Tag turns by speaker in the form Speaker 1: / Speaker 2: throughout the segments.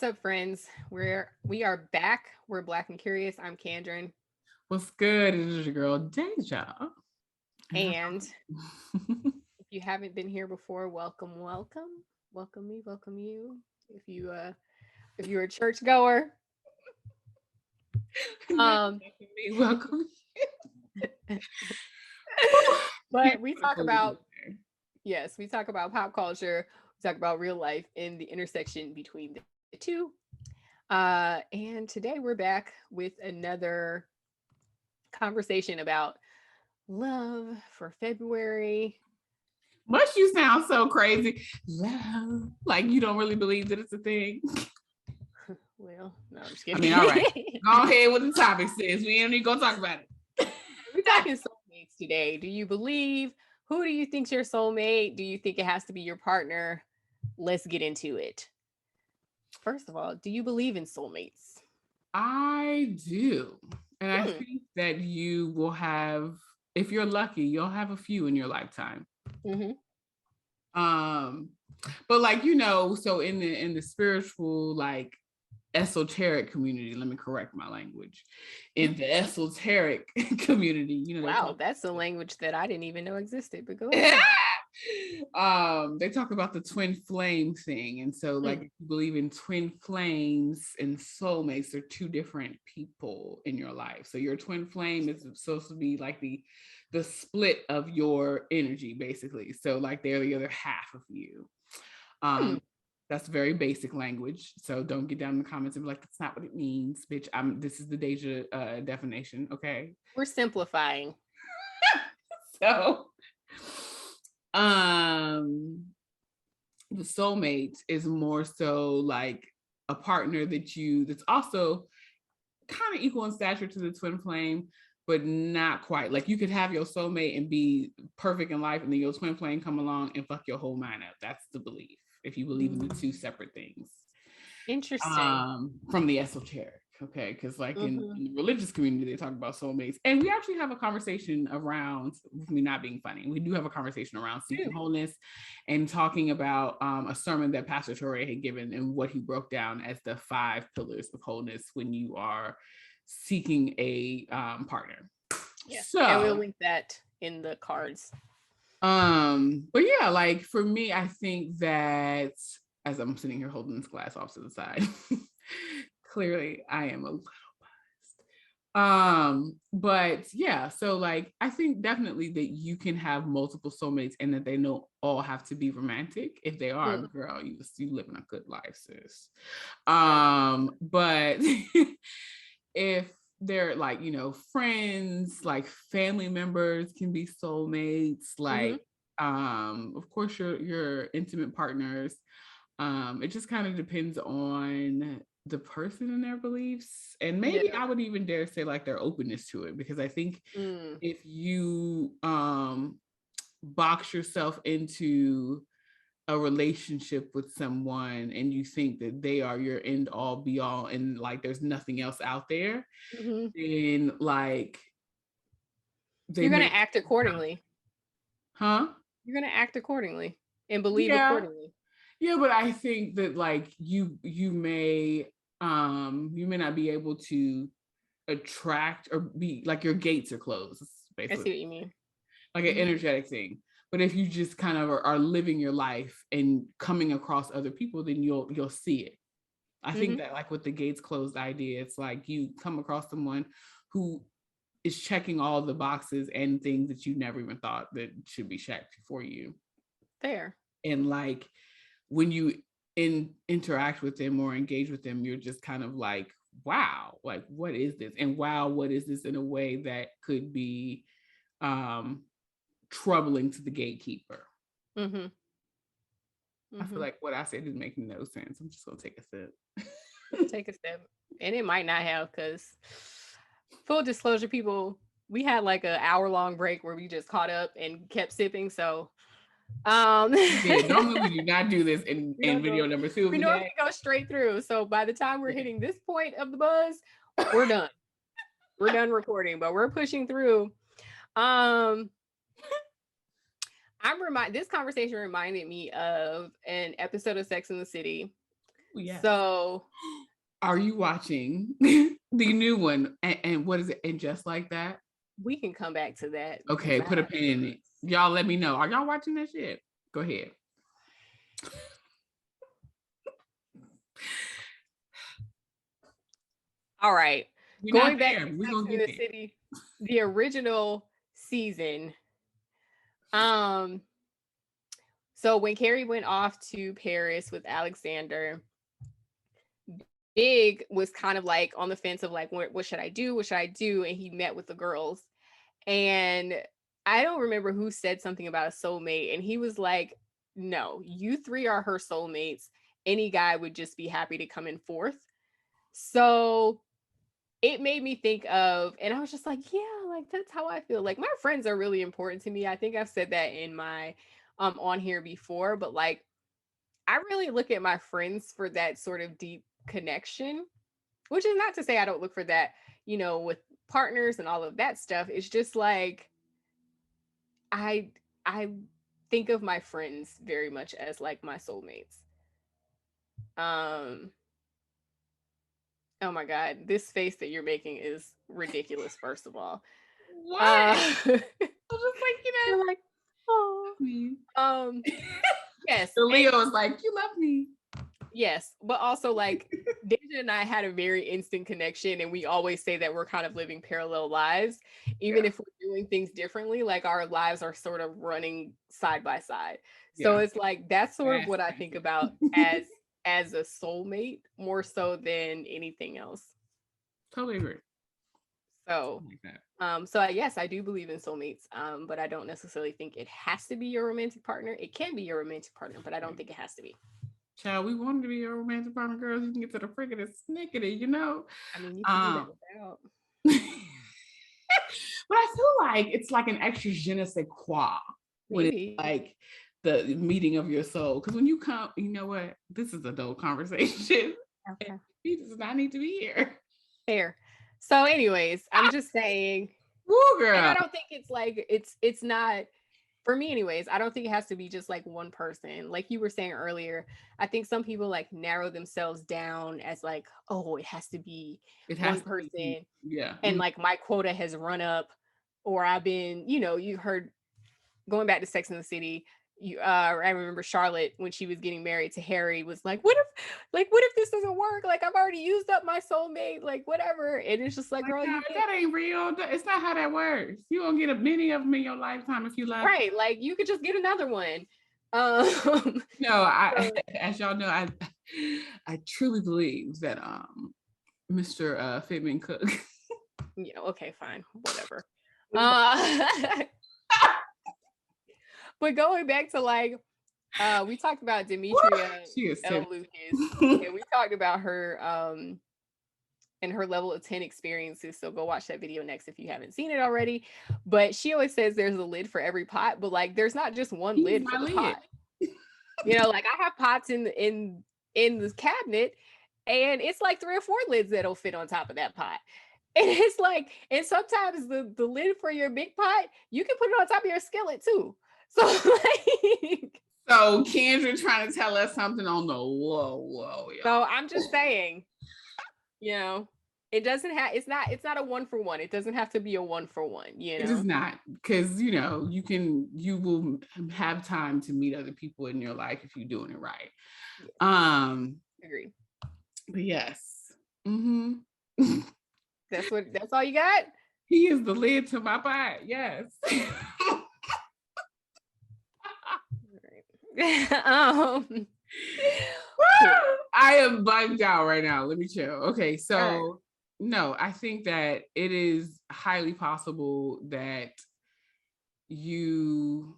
Speaker 1: up, friends? We are back. We're Black and Curious. I'm Kandron.
Speaker 2: What's good? It is your girl Dehjai.
Speaker 1: And if you haven't been here before, welcome, welcome. Welcome me, welcome you. If you're a church goer, um
Speaker 2: Welcome.
Speaker 1: but we talk about yes, we talk about pop culture, we talk about real life and the intersection between the two. And today we're back with another conversation about love for February.
Speaker 2: Must you sound so crazy? Love. Like you don't really believe that it's a thing.
Speaker 1: Well, no, I'm just
Speaker 2: I
Speaker 1: kidding.
Speaker 2: mean, all right. Go ahead with the topic, sis. We ain't even gonna talk about it.
Speaker 1: We're talking soulmates today. Do you believe? Who do you think's your soulmate? Do you think it has to be your partner? Let's get into it. First of all, do you believe in soulmates?
Speaker 2: I do. And I
Speaker 1: Hmm.
Speaker 2: think that you will have, if you're lucky, you'll have a few in your lifetime.
Speaker 1: Mm-hmm.
Speaker 2: Um, but so in the spiritual, like esoteric community, let me correct my language. In the esoteric community, they
Speaker 1: Wow,
Speaker 2: talk
Speaker 1: that's a language that I didn't even know existed. But go ahead.
Speaker 2: they talk about the twin flame thing. And so like
Speaker 1: Hmm.
Speaker 2: if you believe in twin flames and soulmates, they're two different people in your life. So your twin flame is supposed to be like the split of your energy, basically. So like they're the other half of you.
Speaker 1: Hmm.
Speaker 2: um that's very basic language, so don't get down in the comments and be like, that's not what it means, bitch. This is the Dehjai definition, okay?
Speaker 1: We're simplifying.
Speaker 2: So um the soulmate is more so like a partner that's also kind of equal in stature to the twin flame, but not quite. Like you could have your soulmate and be perfect in life, and then your twin flame come along and fuck your whole mind up. That's the belief, if you believe in the two separate things.
Speaker 1: Interesting.
Speaker 2: From the esoteric, okay? Because like
Speaker 1: Mm-hmm.
Speaker 2: in the religious community, they talk about soulmates, and we actually have a conversation around, with me not being funny, we do have a conversation around seeking wholeness, and talking about a sermon that Pastor Torre had given, and what he broke down as the 5 pillars of wholeness when you are seeking a partner.
Speaker 1: Yeah, and we'll
Speaker 2: So
Speaker 1: link that in the cards.
Speaker 2: but yeah, like for me, I think that, as I'm sitting here holding this glass off to the side, clearly I am a little biased. But yeah, so like I think definitely that you can have multiple soulmates, and that they don't all have to be romantic. If they are,
Speaker 1: Mm.
Speaker 2: girl, you living a good life, sis.
Speaker 1: Right.
Speaker 2: But if they're like, friends, like family members can be soulmates,
Speaker 1: Mm-hmm.
Speaker 2: like of course your intimate partners. It just kind of depends on the person and their beliefs, and maybe
Speaker 1: Yeah.
Speaker 2: I would even dare say like their openness to it, because I think
Speaker 1: Mm.
Speaker 2: if you box yourself into a relationship with someone and you think that they are your end all be all, and like there's nothing else out there,
Speaker 1: Mm-hmm.
Speaker 2: then like they
Speaker 1: You're gonna
Speaker 2: may,
Speaker 1: act accordingly.
Speaker 2: huh?
Speaker 1: You're gonna act accordingly and believe
Speaker 2: Yeah.
Speaker 1: accordingly.
Speaker 2: Yeah, but I think that like you may not be able to attract, or be like your gates are closed,
Speaker 1: I
Speaker 2: basically,
Speaker 1: see what you mean.
Speaker 2: like an
Speaker 1: Mm-hmm.
Speaker 2: energetic thing. But if you just kind of are living your life and coming across other people, then you'll see it. I think
Speaker 1: Mm-hmm.
Speaker 2: that like with the gates closed idea, it's like you come across someone who is checking all the boxes and things that you never even thought that should be checked for you.
Speaker 1: Fair.
Speaker 2: And like when you interact with them or engage with them, you're just kind of like, wow, like what is this? And wow, what is this, in a way that could be um troubling to the gatekeeper.
Speaker 1: Mm-hmm.
Speaker 2: I feel
Speaker 1: Mm-hmm.
Speaker 2: like what I said didn't make no sense. I'm just gonna take a sip.
Speaker 1: Take a step, and it might not have, because full disclosure, people, we had like an hour-long break where we just caught up and kept sipping. So,
Speaker 2: Yeah, normally we do not do this in,
Speaker 1: we
Speaker 2: in
Speaker 1: don't
Speaker 2: video
Speaker 1: go.
Speaker 2: number 2 of
Speaker 1: We
Speaker 2: the
Speaker 1: normally
Speaker 2: day.
Speaker 1: go straight through. So by the time we're
Speaker 2: Yeah.
Speaker 1: hitting this point of the buzz, we're done. We're done recording, but we're pushing through. Um, this conversation reminded me of an episode of Sex in the City
Speaker 2: Yes.
Speaker 1: So
Speaker 2: are you watching the new one? And what is it? And Just Like That?
Speaker 1: we can come back to that.
Speaker 2: Okay, put a pin in it. Y'all let me know. Are y'all watching that shit? Go ahead.
Speaker 1: All right.
Speaker 2: We're
Speaker 1: Going
Speaker 2: not
Speaker 1: back
Speaker 2: there.
Speaker 1: to
Speaker 2: We're
Speaker 1: Sex
Speaker 2: gonna
Speaker 1: and
Speaker 2: get
Speaker 1: the
Speaker 2: there.
Speaker 1: City, the original season. So when Carrie went off to Paris with Alexander, Big was kind of like on the fence of like, what should I do? What should I do? And he met with the girls. And I don't remember who said something about a soulmate. And he was like, no, you three are her soulmates. Any guy would just be happy to come in fourth. So it made me think of, and I was just like, yeah, like that's how I feel. Like my friends are really important to me. I think I've said that in my on here before, but like I really look at my friends for that sort of deep connection, which is not to say I don't look for that, with partners and all of that stuff. It's just like I think of my friends very much as like my soulmates. Um oh my god, this face that you're making is ridiculous, first of all.
Speaker 2: What? I was just like,
Speaker 1: You're like, oh, yes.
Speaker 2: So Leo is like, you love me.
Speaker 1: Yes, but also like Dehjai and I had a very instant connection, and we always say that we're kind of living parallel lives, even if we're doing things differently. Like our lives are sort of running side by side. So it's like that's sort of what I think about as a soulmate more so than anything else.
Speaker 2: Totally agree.
Speaker 1: So, yes, I do believe in soulmates, but I don't necessarily think it has to be your romantic partner. It can be your romantic partner, but I don't think it has to be.
Speaker 2: Child, we wanted to be a romantic partner, girls. You can get to the friggin' snickety,
Speaker 1: I mean, you can do that without.
Speaker 2: But I feel like it's like an extra je ne sais quoi when it's like the meeting of your soul. Because when you come, you know what? This is adult conversation. Okay. He does not need to be here.
Speaker 1: Fair. So, anyways, I'm just saying.
Speaker 2: Woo, girl.
Speaker 1: And I don't think it's like it's not. For me anyways, I don't think it has to be just like one person. Like you were saying earlier, I think some people like narrow themselves down as like, oh, it has to be one person.
Speaker 2: Yeah.
Speaker 1: And like my quota has run up, or I've been, you heard going back to Sex and the City, I remember Charlotte when she was getting married to Harry was like, what if this doesn't work? Like I've already used up my soulmate, like whatever. And it's just like, girl,
Speaker 2: that ain't real. It's not how that works. You gonna get many of them in your lifetime if you like.
Speaker 1: Right, like you could just get another one.
Speaker 2: No, as y'all know, I truly believe that Mr. Fitman Cook.
Speaker 1: Yeah, okay, fine, whatever. But going back to like, we talked about Demetria L. Lucas, and we talked about her and her level of 10 experiences. So go watch that video next if you haven't seen it already. But she always says there's a lid for every pot, but like there's not just one lid for the pot. Like I have pots in the cabinet, and it's like 3 or 4 lids that'll fit on top of that pot. And it's like, and sometimes the lid for your big pot, you can put it on top of your skillet too. So like,
Speaker 2: so Kendra trying to tell us something on the whoa.
Speaker 1: So I'm just saying, it doesn't have, it's not a 1-for-1. It doesn't have to be a 1-for-1,
Speaker 2: It is not, because you will have time to meet other people in your life if you're doing it right. Yes.
Speaker 1: Agree.
Speaker 2: But yes.
Speaker 1: That's all you got?
Speaker 2: He is the lid to my pot. Yes. I am bugged out right now. Let me chill. Okay, so no, I think that it is highly possible that you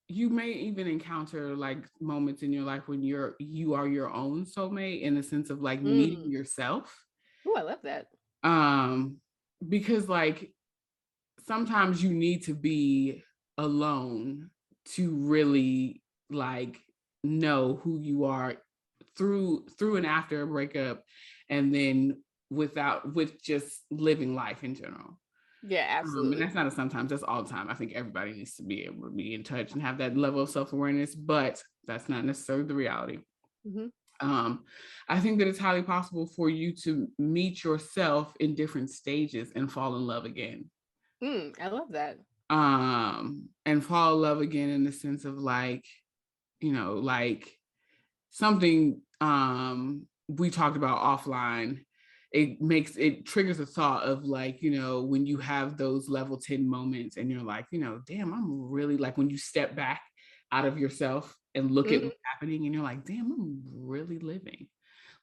Speaker 2: may even encounter like moments in your life when you are your own soulmate, in the sense of like meeting yourself.
Speaker 1: Oh, I love that.
Speaker 2: Because like sometimes you need to be alone to really like know who you are through and after a breakup, and then with just living life in general.
Speaker 1: Yeah, absolutely.
Speaker 2: And that's not a sometimes, that's all the time. I think everybody needs to be able to be in touch and have that level of self-awareness, but that's not necessarily the reality.
Speaker 1: Mm-hmm.
Speaker 2: I think that it's highly possible for you to meet yourself in different stages and fall in love again.
Speaker 1: I love that.
Speaker 2: And fall in love again in the sense of like, like something we talked about offline. It triggers a thought of like, when you have those level 10 moments and you're like, damn, I'm really like, when you step back out of yourself and look at what's happening and you're like, damn, I'm really living.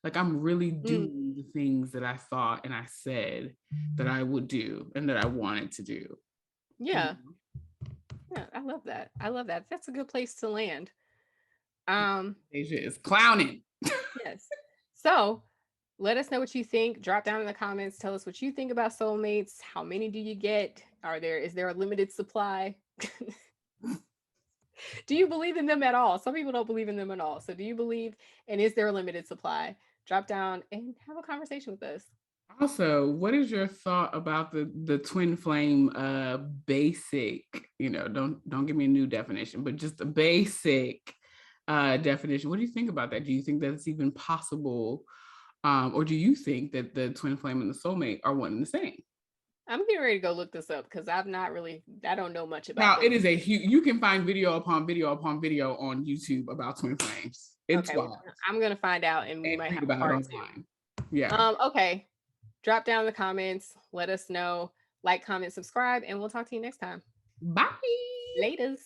Speaker 2: Like I'm really doing the things that I thought and I said that I would do and that I wanted to do.
Speaker 1: Yeah. Yeah, I love that. I love that. That's a good place to land.
Speaker 2: Dehjai is clowning.
Speaker 1: Yes. So let us know what you think. Drop down in the comments. Tell us what you think about soulmates. How many do you get? Is there a limited supply? Do you believe in them at all? Some people don't believe in them at all. So do you believe, and is there a limited supply? Drop down and have a conversation with us.
Speaker 2: Also, what is your thought about the twin flame basic, don't give me a new definition, but just a basic definition. What do you think about that? Do you think that it's even possible? Or do you think that the twin flame and the soulmate are one and the same?
Speaker 1: I'm getting ready to go look this up because I don't know much about
Speaker 2: Now,
Speaker 1: this.
Speaker 2: it is you can find video upon video upon video on YouTube about twin flames. It's
Speaker 1: Okay,
Speaker 2: wild.
Speaker 1: well, I'm gonna find out, and we might
Speaker 2: read
Speaker 1: have
Speaker 2: about
Speaker 1: a
Speaker 2: it
Speaker 1: part
Speaker 2: online.
Speaker 1: two.
Speaker 2: Yeah.
Speaker 1: Okay. Drop down in the comments. Let us know. Like, comment, subscribe, and we'll talk to you next time.
Speaker 2: Bye.
Speaker 1: Laters.